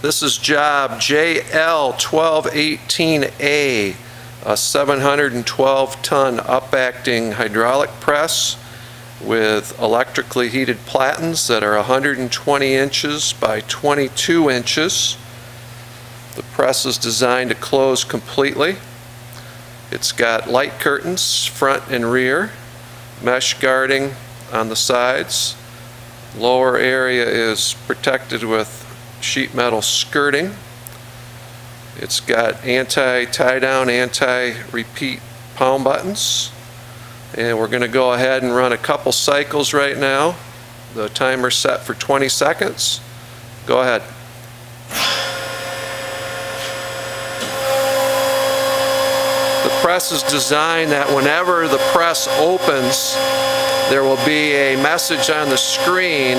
This is job JL-1218A, a 712-ton up-acting hydraulic press with electrically heated platens that are 120 inches by 22 inches. The press is designed to close completely. It's got light curtains front and rear, mesh guarding on the sides. Lower area is protected with sheet metal skirting. It's got anti-tie-down, anti-repeat palm buttons. And we're going to go ahead and run a couple cycles right now. The timer's set for 20 seconds. Go ahead. The press is designed that whenever the press opens, there will be a message on the screen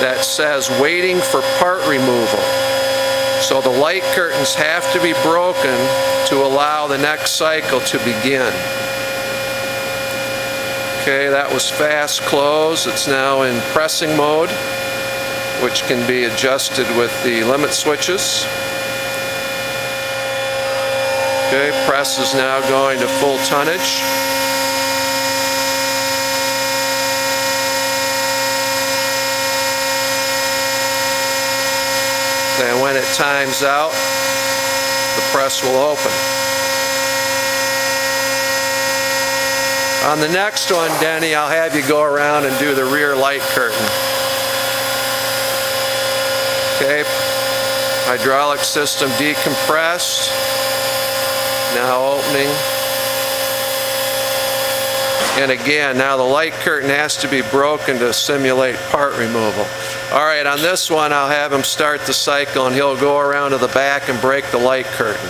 that says waiting for part removal. So the light curtains have to be broken to allow the next cycle to begin. Okay, that was fast close. It's now in pressing mode, which can be adjusted with the limit switches. Okay, press is now going to full tonnage. And when it times out, the press will open. On the next one, Denny, I'll have you go around and do the rear light curtain. Okay, hydraulic system decompressed. Now opening. And again, now the light curtain has to be broken to simulate part removal. All right, on this one, I'll have him start the cycle and he'll go around to the back and break the light curtain.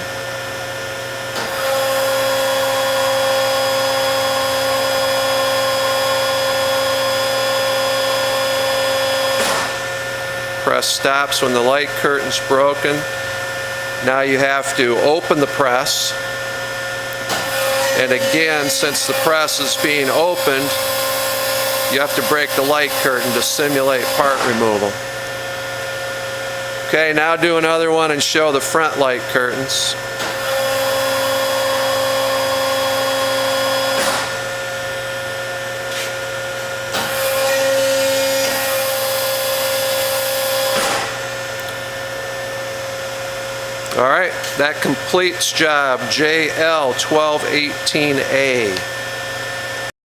Press stops when the light curtain's broken. Now you have to open the press. And again, since the press is being opened, you have to break the light curtain to simulate part removal. Okay, now do another one and show the front light curtains. All right, that completes job JL-1218A.